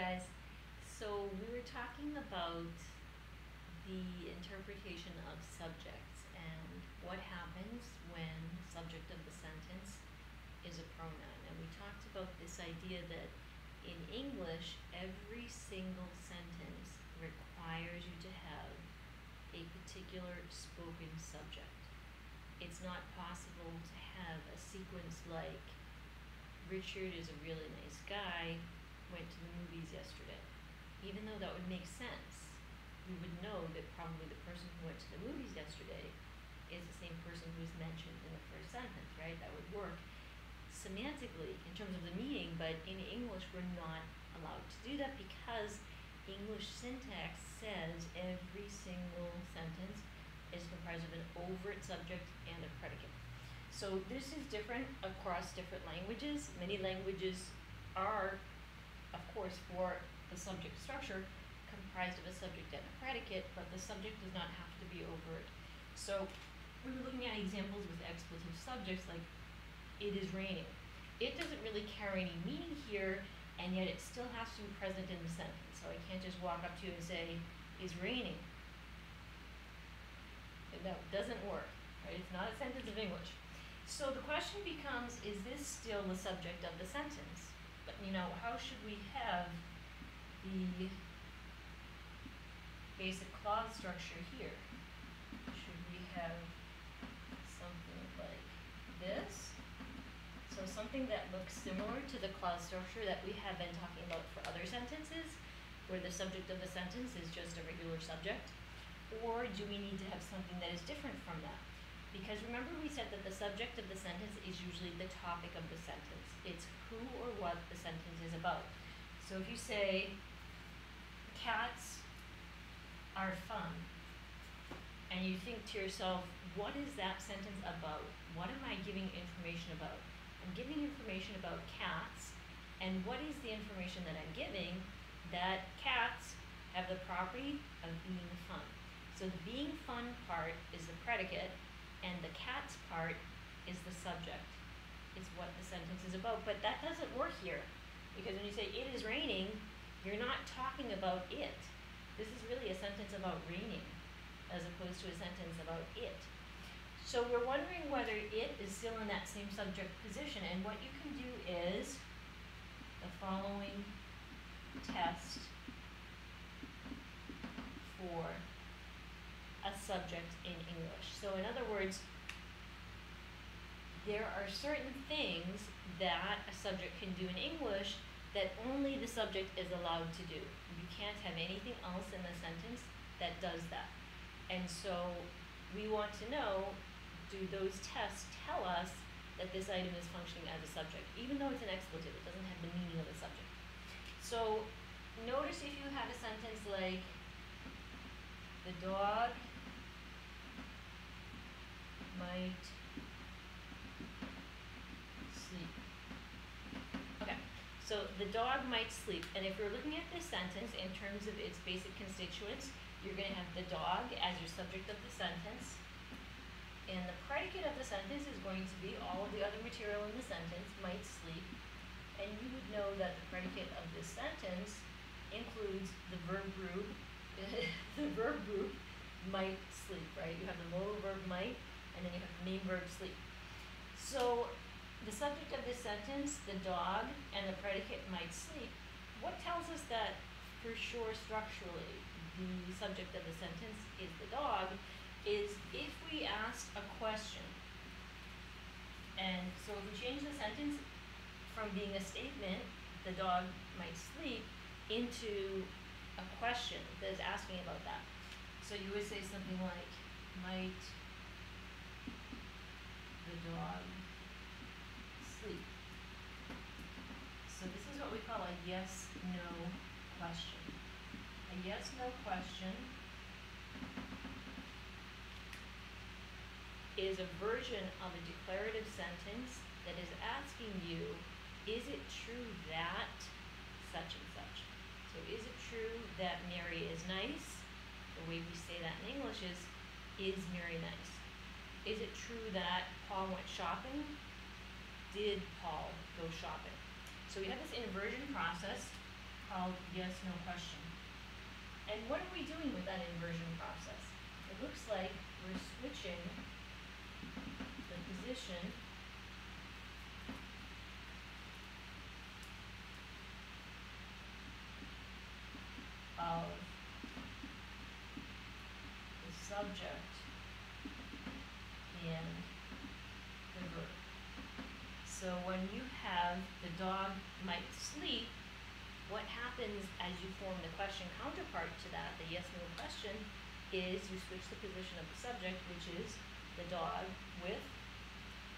guys. So we were talking about the interpretation of subjects and what happens when the subject of the sentence is a pronoun. And we talked about this idea that in English, every single sentence requires you to have a particular spoken subject. It's not possible to have a sequence like Richard is a really nice guy, went to the movies yesterday. Even though that would make sense, we would know that probably the person who went to the movies yesterday is the same person who's mentioned in the first sentence, right? That would work semantically in terms of the meaning, but in English we're not allowed to do that because English syntax says every single sentence is comprised of an overt subject and a predicate. So this is different across different languages. Many languages are, of course, for the subject structure comprised of a subject and a predicate, but the subject does not have to be overt. So we were looking at examples with expletive subjects like it is raining. It doesn't really carry any meaning here, and yet it still has to be present in the sentence. So I can't just walk up to you and say, is raining. That doesn't work, right? It's not a sentence of English. So the question becomes, is this still the subject of the sentence? But how should we have the basic clause structure here? Should we have something like this? So something that looks similar to the clause structure that we have been talking about for other sentences, where the subject of the sentence is just a regular subject? Or do we need to have something that is different from that? Because remember we said that the subject of the sentence is usually the topic of the sentence. It's who or what the sentence is about. So if you say, cats are fun, and you think to yourself, what is that sentence about? What am I giving information about? I'm giving information about cats, and what is the information that I'm giving? That cats have the property of being fun. So the being fun part is the predicate, and the cats part is the subject. It's what the sentence is about. But that doesn't work here, because when you say it is raining, you're not talking about it. This is really a sentence about raining, as opposed to a sentence about it. So we're wondering whether it is still in that same subject position, and what you can do is the following test for a subject in English. So in other words, there are certain things that a subject can do in English that only the subject is allowed to do. You can't have anything else in the sentence that does that. And so we want to know, do those tests tell us that this item is functioning as a subject? Even though it's an expletive, it doesn't have the meaning of the subject. So notice if you had a sentence like, the dog might sleep. Okay, so the dog might sleep. And if you're looking at this sentence in terms of its basic constituents, you're going to have the dog as your subject of the sentence. And the predicate of the sentence is going to be all of the other material in the sentence, might sleep. And you would know that the predicate of this sentence includes the verb group, the verb group might sleep, right? You have the modal verb might, and then you have the main verb sleep. So the subject of this sentence, the dog, and the predicate might sleep, what tells us that for sure structurally the subject of the sentence is the dog is if we ask a question. And so if we change the sentence from being a statement, the dog might sleep, into a question that is asking about that. So you would say something like, might the dog sleep? So this is what we call a yes-no question. A yes-no question is a version of a declarative sentence that is asking you, is it true that such and such? So is it true that Mary is nice? The way we say that in English is Mary nice? Is it true that Paul went shopping? Did Paul go shopping? So we have this inversion process called yes/no question. And what are we doing with that inversion process? It looks like we're switching the position of the subject and the verb. So when you have the dog might sleep, what happens as you form the question counterpart to that, the yes/no question, is you switch the position of the subject, which is the dog, with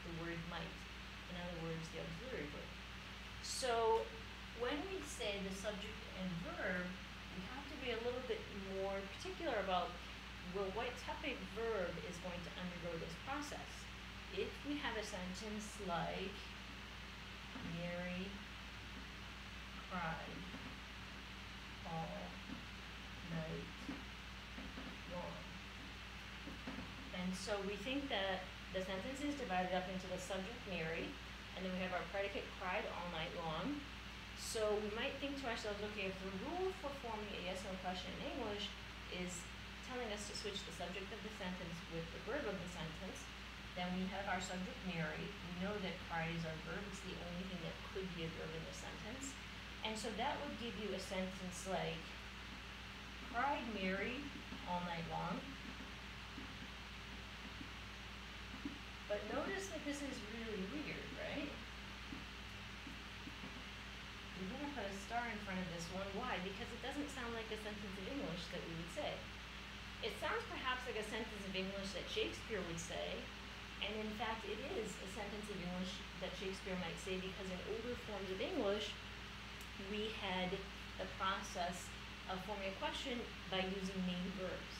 the word might. In other words, the auxiliary verb. So when we say the subject and verb, we have to be a little bit more particular about, well, what type of verb is going to undergo this process. If we have a sentence like, Mary cried all night long. And so we think that the sentence is divided up into the subject, Mary, and then we have our predicate, cried all night long. So we might think to ourselves, okay, if the rule for forming a yes/no question in English is telling us to switch the subject of the sentence with the verb of the sentence, then we have our subject, Mary. We know that cried is our verb. It's the only thing that could be a verb in the sentence. And so that would give you a sentence like, cried Mary all night long. But notice that this is really weird, right? We're going to put a star in front of this one. Why? Because it doesn't sound like a sentence of English that we would say. It sounds perhaps like a sentence of English that Shakespeare would say, and in fact it is a sentence of English that Shakespeare might say, because in older forms of English we had the process of forming a question by using main verbs.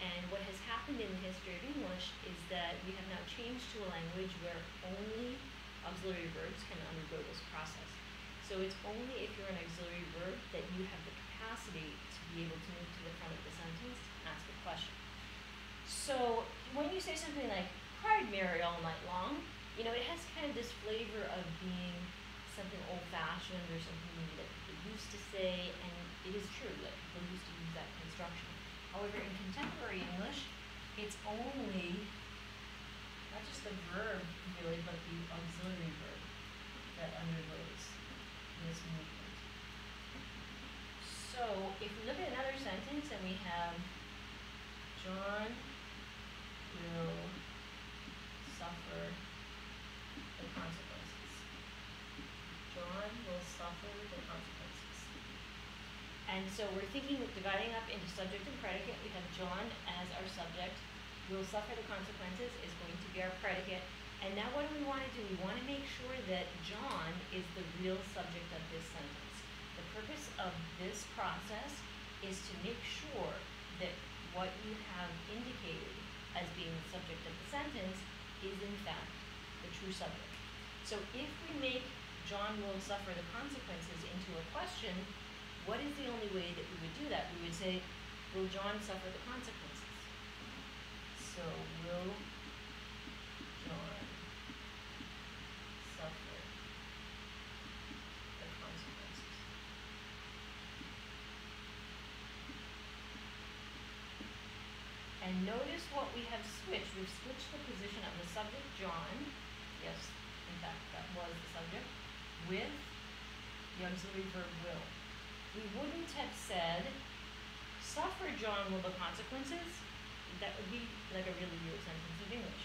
And what has happened in the history of English is that we have now changed to a language where only auxiliary verbs can undergo this process. So it's only if you're an auxiliary verb that you have the capacity to be able to move to the front of the sentence and ask a question. So when you say something like, cried Mary all night long, you know, it has kind of this flavor of being something old-fashioned or something that people used to say, and it is true that people used to use that construction. However, in contemporary English, it's only not just the verb really, but the auxiliary verb that undergoes this movement. So if we look at another sentence and we have, John will suffer the consequences. John will suffer the consequences. And so we're thinking of dividing up into subject and predicate. We have John as our subject. Will suffer the consequences is going to be our predicate. And now what do we want to do? We want to make sure that John is the real subject of this sentence. The purpose of this process is to make sure that what you have indicated as being the subject of the sentence is in fact the true subject. So if we make John will suffer the consequences into a question, what is the only way that we would do that? We would say, will John suffer the consequences? So will John suffer the consequences? And notice what we have switched. We've switched the position of the subject, John. Yes, in fact, that was the subject, with the auxiliary verb will. We wouldn't have said, suffer John will the consequences. That would be like a really weird sentence of English.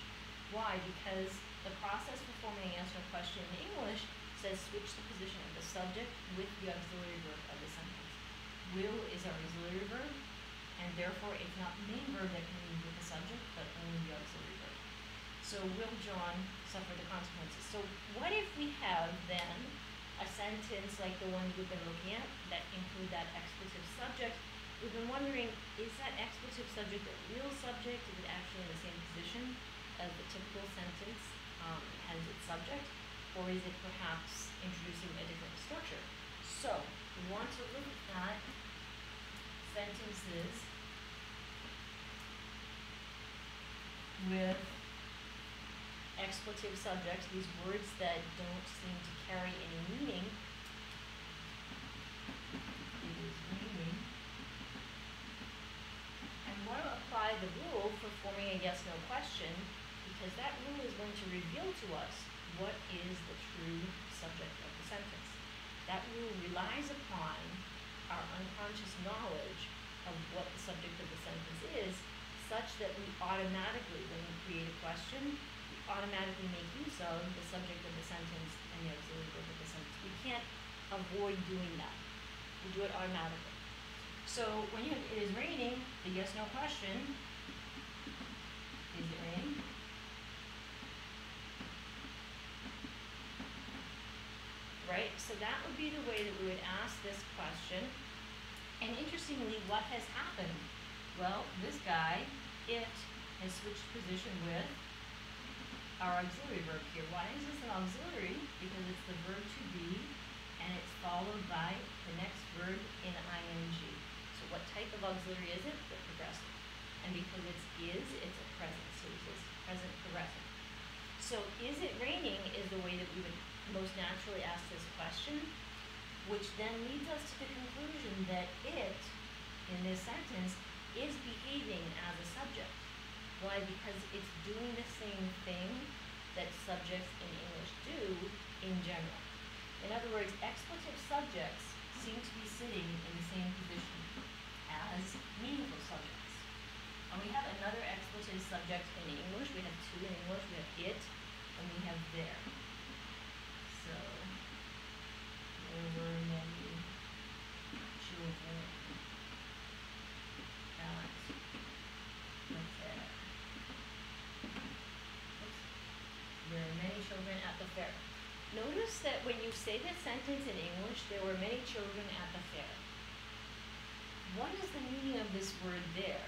Why? Because the process for forming an answer question in English says switch the position of the subject with the auxiliary verb of the sentence. Will is our auxiliary verb, and therefore it's not the main verb that can move with the subject, but only the auxiliary verb. So will John suffer the consequences? So what if we have then a sentence like the ones we've been looking at that include that expletive subject? We've been wondering, is that expletive subject a real subject? Is it actually in the same position as the typical sentence has its subject? Or is it perhaps introducing a different structure? So we want to look at sentences with expletive subjects, these words that don't seem to carry any meaning. a yes-no question, because that rule is going to reveal to us what is the true subject of the sentence. That rule relies upon our unconscious knowledge of what the subject of the sentence is, such that we automatically, when we create a question, we automatically make use of the subject of the sentence and the auxiliary verb of the sentence. We can't avoid doing that. We do it automatically. So when you have it is raining, the yes-no question, is it raining? Right? So that would be the way that we would ask this question. And interestingly, what has happened? Well, this guy, it, has switched position with our auxiliary verb here. Why is this an auxiliary? Because it's the verb to be, and it's followed by the next verb in ing. So what type of auxiliary is it? The progressive. And because it's a present. So it's present progressive. So is it raining is the way that we would most naturally ask this question, which then leads us to the conclusion that it, in this sentence, is behaving as a subject. Why? Because it's doing the same thing that subjects in English do in general. In other words, expletive subjects seem to be sitting in the same position as meaningful subjects. And we have another expletive subject in English. We have two in English. We have it and we have there. So, there were many children at the fair. Oops. There were many children at the fair. Notice that when you say this sentence in English, there were many children at the fair. What is the meaning of this word there?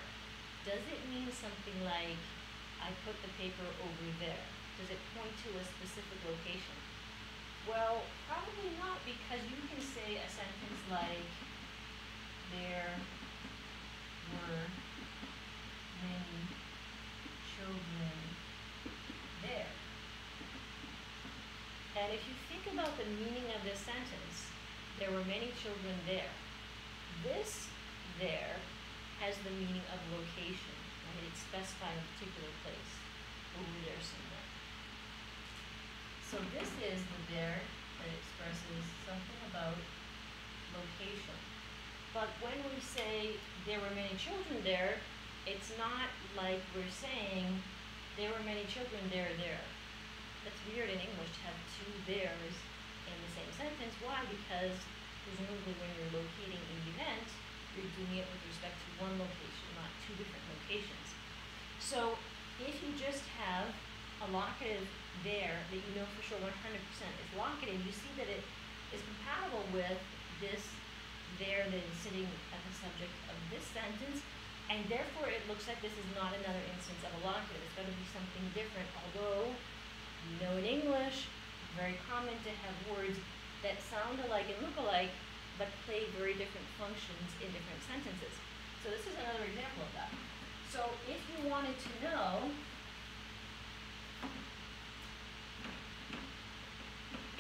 Does it mean something like, I put the paper over there? Does it point to a specific location? Well, probably not, because you can say a sentence like, there were many children there. And if you think about the meaning of this sentence, there were many children there. This there has the meaning of location, right? It's specifying a particular place, over there somewhere. So this is the there that expresses something about location. But when we say there were many children there, it's not like we're saying there were many children there. That's weird in English to have two theres in the same sentence. Why? Because presumably when you're locating an event, you're doing it with respect to one location, not two different locations. So if you just have a locative there that you know for sure 100% is locative, you see that it is compatible with this there that is sitting at the subject of this sentence, and therefore it looks like this is not another instance of a locative. It's got to be something different, although you know in English, very common to have words that sound alike and look alike, but play very different functions in different sentences. So this is another example of that. So if you wanted to know,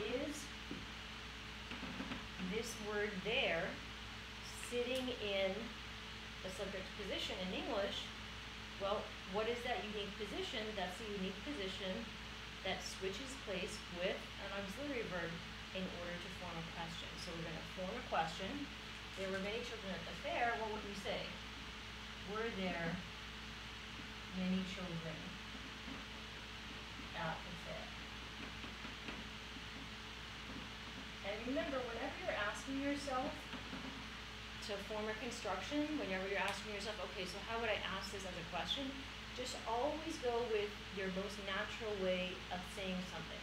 is this word there sitting in the subject position in English? Well, what is that unique position? That's the unique position that switches place with an auxiliary verb in order to form a question. So we're going to form a question. There were many children at the fair. What would we say? Were there many children at the fair? And remember, whenever you're asking yourself to form a construction, whenever you're asking yourself, okay, so how would I ask this as a question? Just always go with your most natural way of saying something.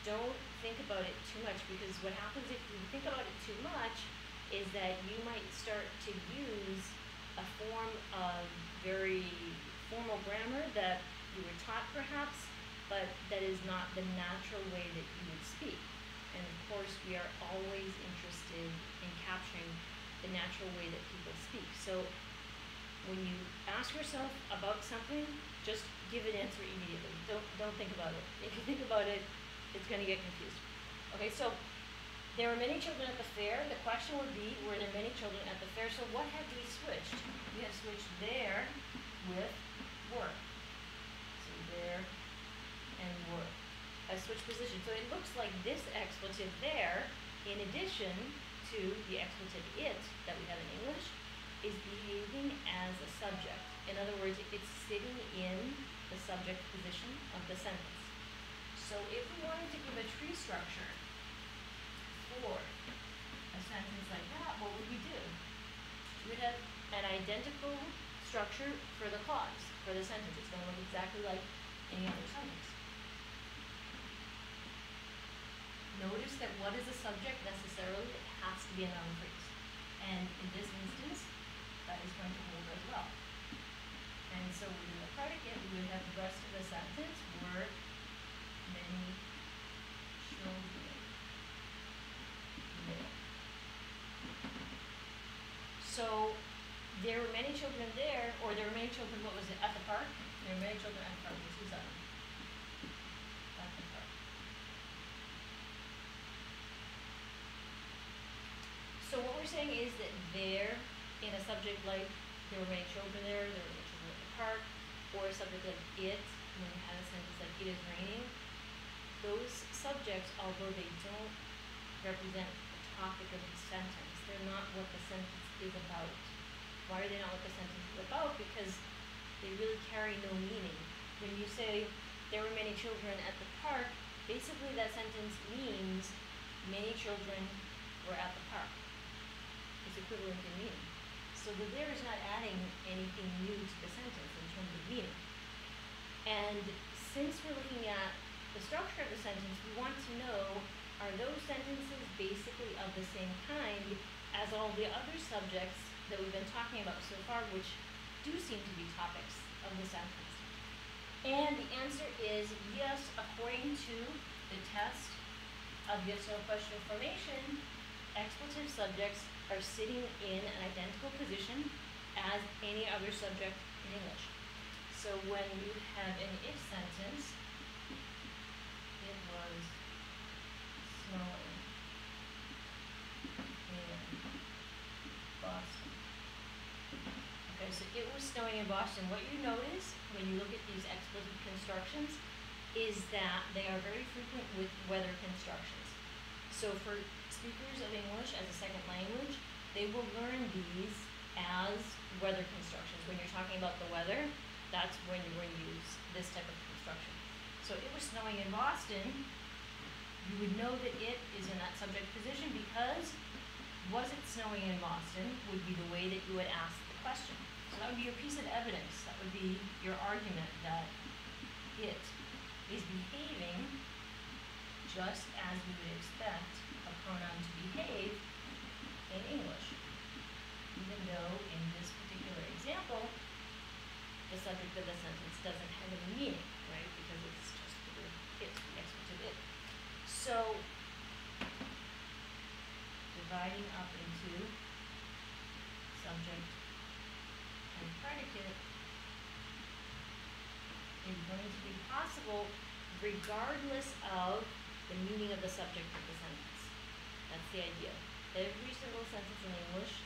Don't think about it too much, because what happens if you think about it too much is that you might start to use a form of very formal grammar that you were taught perhaps, but that is not the natural way that you would speak. And of course, we are always interested in capturing the natural way that people speak. So when you ask yourself about something, just give an answer immediately. Don't think about it. If you think about it, it's going to get confused. Okay, so there were many children at the fair. The question would be, were there many children at the fair? So what have we switched? We have switched there with were. there and were. I switched position. So it looks like this expletive there, in addition to the expletive it that we have in English, is behaving as a subject. In other words, it's sitting in the subject position of the sentence. So if we wanted to give a tree structure for a sentence like that, what would we do? We would have an identical structure for the clause, for the sentence. It's going to look exactly like any other sentence. Notice that what is a subject necessarily? It has to be a noun phrase. And in this instance, that is going to hold as well. And so within the predicate, we would have the rest of the sentence were many children there. So there were many children there, or there were many children, what was it, at the park? There were many children at the park. This was at the park. So what we're saying is that there, in a subject like there were many children there were many children at the park, or a subject like it, when you have a sentence like it is raining, those subjects, although they don't represent the topic of the sentence, they're not what the sentence is about. Why are they not what the sentence is about? Because they really carry no meaning. When you say there were many children at the park, basically that sentence means many children were at the park. It's equivalent in meaning. So the there is not adding anything new to the sentence in terms of meaning. And since we're looking at the structure of the sentence, we want to know, are those sentences basically of the same kind as all the other subjects that we've been talking about so far, which do seem to be topics of the sentence? And the answer is yes, according to the test of yes/no question formation, expletive subjects are sitting in an identical position as any other subject in English. So when you have an if sentence, it was snowing in Boston. Okay, so it was snowing in Boston. What you notice when you look at these expletive constructions is that they are very frequent with weather constructions. So for speakers of English as a second language, they will learn these as weather constructions. When you're talking about the weather, that's when you're going to use this type of construction. So it was snowing in Boston. You would know that it is in that subject position because was it snowing in Boston would be the way that you would ask the question. So that would be your piece of evidence. That would be your argument that it is behaving just as we would expect a pronoun to behave in English, even though in this particular example, the subject of the sentence doesn't have any meaning, right? Because it's just the word it, expletive it. So, dividing up into subject and predicate is going to be possible regardless of the meaning of the subject of the sentence. That's the idea. Every single sentence in English,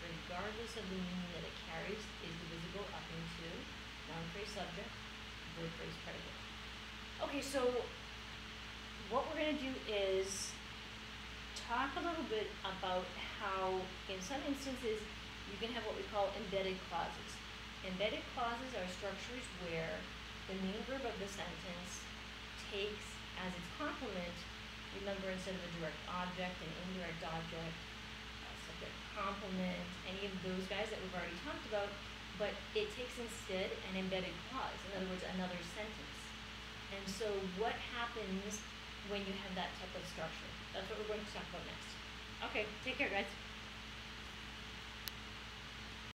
regardless of the meaning that it carries, is divisible up into noun phrase subject, verb phrase predicate. Okay, so what we're going to do is talk a little bit about how in some instances you can have what we call embedded clauses. Embedded clauses are structures where the main verb of the sentence takes as its complement, remember, instead of a direct object, an indirect object, subject complement, any of those guys that we've already talked about, but it takes instead an embedded clause, in other words, another sentence. And so what happens when you have that type of structure? That's what we're going to talk about next. Okay, take care, guys.